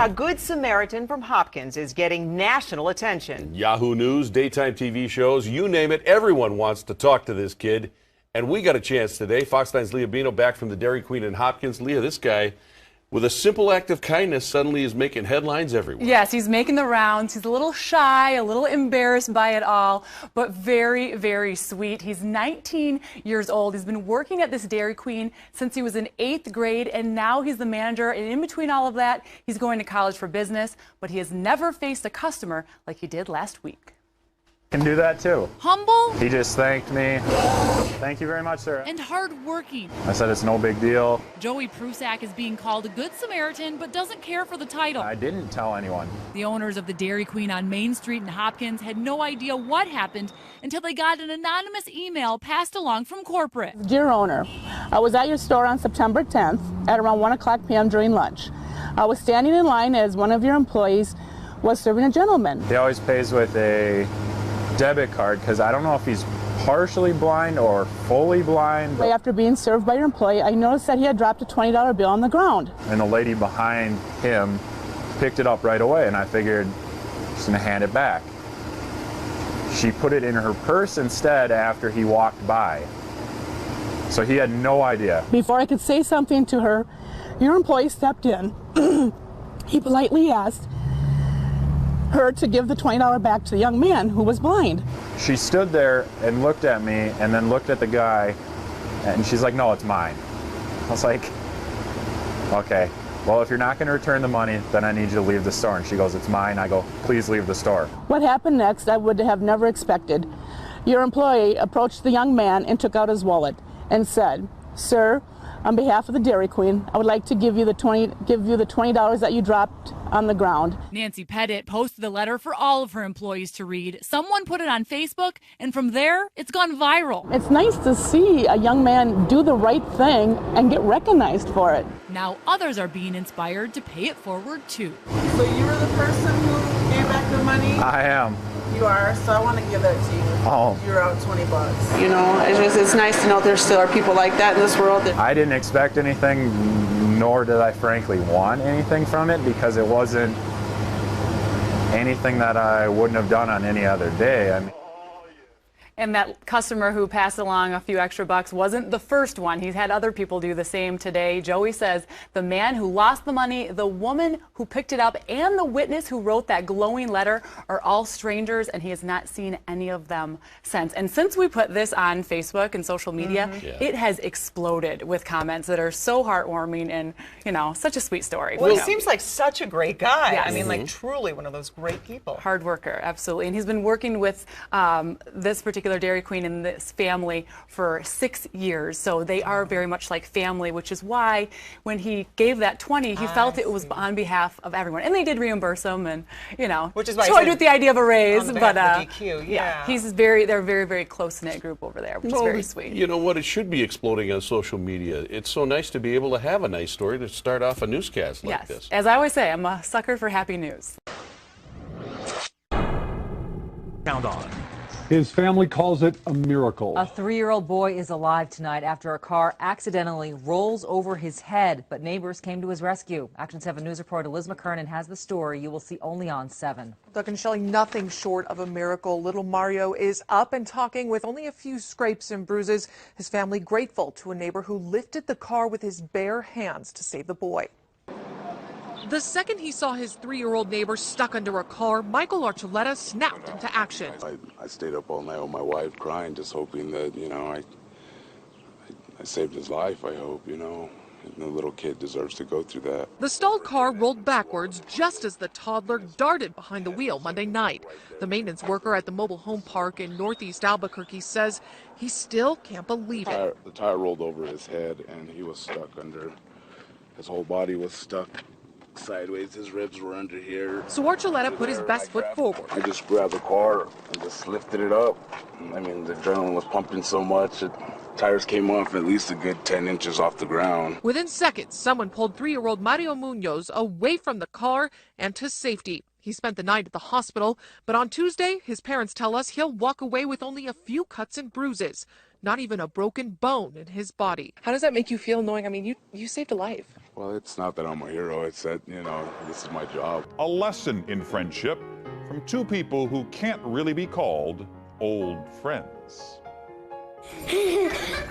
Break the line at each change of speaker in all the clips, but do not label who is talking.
A Good Samaritan from Hopkins is getting national attention.
Yahoo News, daytime TV shows, you name it, everyone wants to talk to this kid. And we got a chance today. Fox 9's Leah Bino back from the Dairy Queen in Hopkins. Leah, this guy, with a simple act of kindness, suddenly is making headlines everywhere.
Yes, he's making the rounds. He's a little shy, a little embarrassed by it all, but very, very sweet. He's 19 years old. He's been working at this Dairy Queen since he was in 8th grade, and now he's the manager. And in between all of that, he's going to college for business, but he has never faced a customer like he did last week.
Can do that too.
Humble.
He just thanked me. Thank you very much, sir.
And hardworking.
I said it's no big deal.
Joey Prusak is being called a Good Samaritan, but doesn't care for the title.
I didn't tell anyone.
The owners of the Dairy Queen on Main Street in Hopkins had no idea what happened until they got an anonymous email passed along from corporate.
Dear owner, I was at your store on September 10th at around 1 o'clock p.m. during lunch. I was standing in line as one of your employees was serving a gentleman.
He always pays with a debit card because I don't know if he's partially blind or fully blind.
After being served by your employee, I noticed that he had dropped a $20 bill on the ground.
And the lady behind him picked it up right away, and I figured she's going to hand it back. She put it in her purse instead after he walked by. So he had no idea.
Before I could say something to her, your employee stepped in. He politely asked her to give the $20 back to the young man who was blind.
She stood there and looked at me and then looked at the guy, and she's like, no, it's mine. I was like, okay, well, if you're not going to return the money, then I need you to leave the store. And she goes, it's mine. I go, please leave the store.
What happened next, I would have never expected. Your employee approached the young man and took out his wallet and said, sir, on behalf of the Dairy Queen, I would like to give you the $20 that you dropped on the ground.
Nancy Pettit posted the letter for all of her employees to read. Someone put it on Facebook, and from there, it's gone viral.
It's nice to see a young man do the right thing and get recognized for it.
Now others are being inspired to pay it forward too.
So you were the person who gave back the money?
I am.
You are, so I want to give that to you.
Oh.
You're out $20. You know, it's nice to know there still are people like that in this world.
I didn't expect anything, nor did I frankly want anything from it, because it wasn't anything that I wouldn't have done on any other day. I mean,
And that customer who passed along a few extra bucks wasn't the first one. He's had other people do the same today. Joey says the man who lost the money, the woman who picked it up, and the witness who wrote that glowing letter are all strangers, and he has not seen any of them since. And since we put this on Facebook and social media, it has exploded with comments that are so heartwarming and, you know, such a sweet story.
Well, he seems like such a great guy.
Yes.
I mean, like truly one of those great people.
Hard worker, absolutely. And he's been working with this particular Dairy Queen and this family for 6 years. So they are very much like family, which is why when he gave that 20, he felt it was on behalf of everyone. And they did reimburse him and, you know,
which is why
toyed with the idea of a raise.
On
But
behalf of the DQ, yeah.
they're a very, very close-knit group over there, which is very sweet.
You know what? It should be exploding on social media. It's so nice to be able to have a nice story to start off a newscast like this.
As I always say, I'm a sucker for happy news.
Count on. His family calls it a miracle.
A 3-year-old boy is alive tonight after a car accidentally rolls over his head, but neighbors came to his rescue. Action 7 News reporter Liz McKernan has the story you will see only on 7.
Doug and Shelley, nothing short of a miracle. Little Mario is up and talking with only a few scrapes and bruises. His family grateful to a neighbor who lifted the car with his bare hands to save the boy. The second he saw his 3-year-old neighbor stuck under a car, Michael Archuleta snapped into action.
I stayed up all night with my wife crying, just hoping that, you know, I saved his life, I hope, you know. And the little kid deserves to go through that.
The stalled car rolled backwards just as the toddler darted behind the wheel Monday night. The maintenance worker at the mobile home park in northeast Albuquerque says he still can't believe it.
The tire rolled over his head and he was stuck under, his whole body was stuck sideways, his ribs were under here.
So Archuleta put his best foot forward.
I just grabbed the car and just lifted it up. I mean, the adrenaline was pumping so much, tires came off at least a good 10 inches off the ground.
Within seconds, someone pulled 3-year-old Mario Munoz away from the car and to safety. He spent the night at the hospital, but on Tuesday, his parents tell us he'll walk away with only a few cuts and bruises. not even a broken bone in his body. How does that make you feel knowing, I mean, you saved a life?
Well, it's not that I'm a hero. It's that, you know, this is my job.
A lesson in friendship from two people who can't really be called old friends.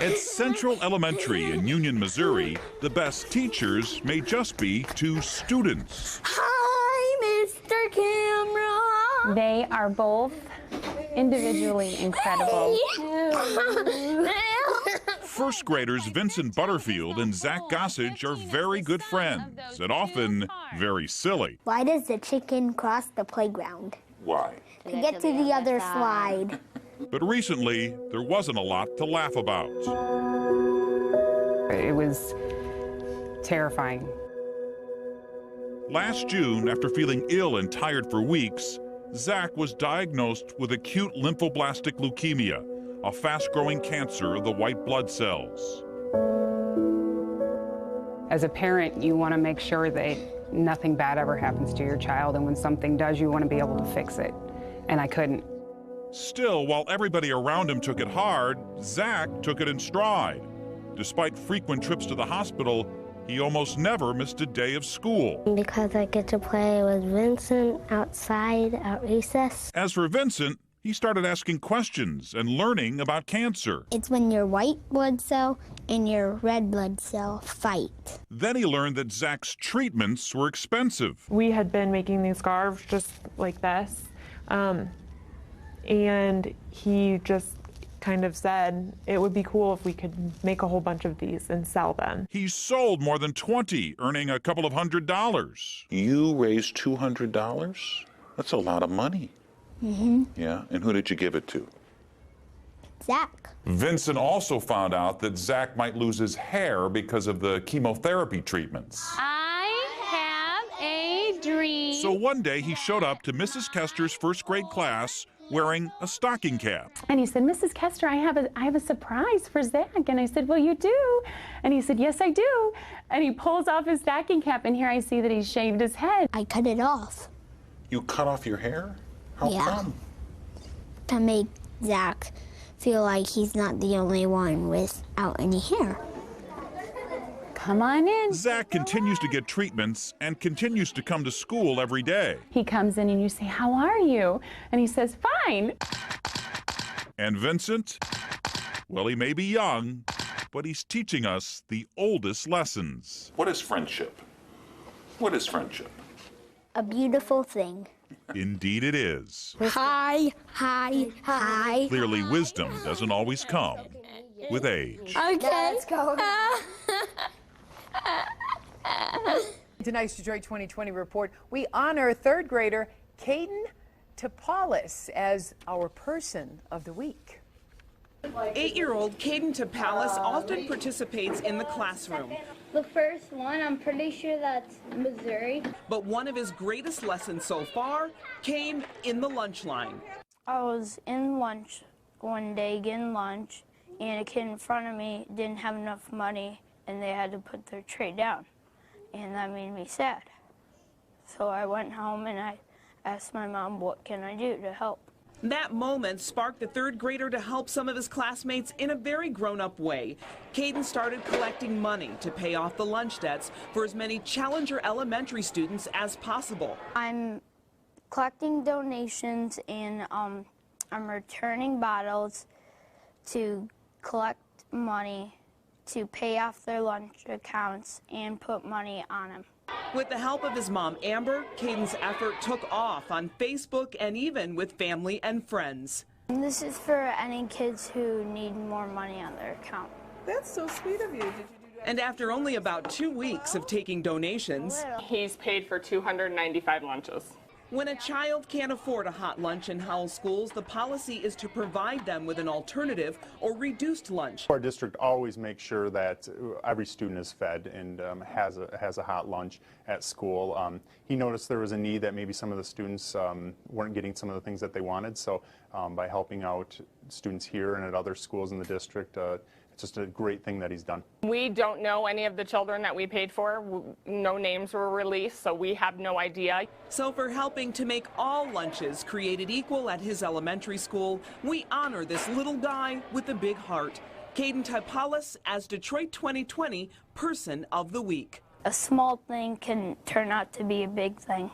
At Central Elementary in Union, Missouri, the best teachers may just be two students.
Hi, Mr. Camera.
They are both individually incredible.
First graders Vincent Butterfield and Zach Gossage are very good friends and often very silly.
Why does the chicken cross the playground?
Why?
To get to the other slide.
But recently, there wasn't a lot to laugh about.
It was terrifying.
Last June, after feeling ill and tired for weeks, Zach was diagnosed with acute lymphoblastic leukemia, a fast-growing cancer of the white blood cells.
As a parent, you want to make sure that nothing bad ever happens to your child, and when something does, you want to be able to fix it. And I couldn't.
Still, while everybody around him took it hard, Zach took it in stride. Despite frequent trips to the hospital, he almost never missed a day of school.
Because I get to play with Vincent outside at recess.
As for Vincent, he started asking questions and learning about cancer.
It's when your white blood cell and your red blood cell fight.
Then he learned that Zach's treatments were expensive.
We had been making these scarves just like this, and he just kind of said it would be cool if we could make a whole bunch of these and sell them.
He sold more than 20, earning a couple of $100.
You raised $200? That's a lot of money.
Mm-hmm.
Yeah, and who did you give it to?
Zach.
Vincent also found out that Zach might lose his hair because of the chemotherapy treatments.
I have a dream.
So one day he showed up to Mrs. Kester's first grade class wearing a stocking cap.
And he said, Mrs. Kester, I have a surprise for Zach. And I said, well, you do? And he said, yes, I do. And he pulls off his stocking cap, and here I see that he shaved his head.
I cut it off.
You cut off your hair? How come?
To make Zach feel like he's not the only one without any hair.
Come on in.
Zach continues to get treatments and continues to come to school every day.
He comes in and you say, how are you? And he says, fine.
And Vincent, well, he may be young, but he's teaching us the oldest lessons.
What is friendship? What is friendship?
A beautiful thing.
Indeed it is.
Hi, hi, hi.
Clearly, wisdom doesn't always come with age.
Okay. Let's go.
Tonight's Detroit 2020 report, we honor third grader Caden Topalis as our person of the week.
8-year-old Caden Topalis often participates in the classroom.
The first one, I'm pretty sure that's Missouri.
But one of his greatest lessons so far came in the lunch line.
I was in lunch one day getting lunch, and a kid in front of me didn't have enough money, and they had to put their tray down. And that made me sad. So I went home and I asked my mom, what can I do to help?
That moment sparked the third grader to help some of his classmates in a very grown-up way. Caden started collecting money to pay off the lunch debts for as many Challenger Elementary students as possible.
I'm collecting donations, and I'm returning bottles to collect money to pay off their lunch accounts and put money on them.
With the help of his mom, Amber, Caden's effort took off on Facebook and even with family and friends.
And this is for any kids who need more money on their account.
That's so sweet of you. Did you do that? And after only about 2 weeks of taking donations,
he's paid for 295 lunches.
When a child can't afford a hot lunch in Howell schools, the policy is to provide them with an alternative or reduced lunch.
Our district always makes sure that every student is fed and has a hot lunch at school. He noticed there was a need that maybe some of the students weren't getting some of the things that they wanted, so by helping out students here and at other schools in the district, just a great thing that he's done.
We don't know any of the children that we paid for. No names were released, so we have no idea.
So for helping to make all lunches created equal at his elementary school, we honor this little guy with a big heart. Caden Typalis as Detroit 2020 Person of the Week.
A small thing can turn out to be a big thing.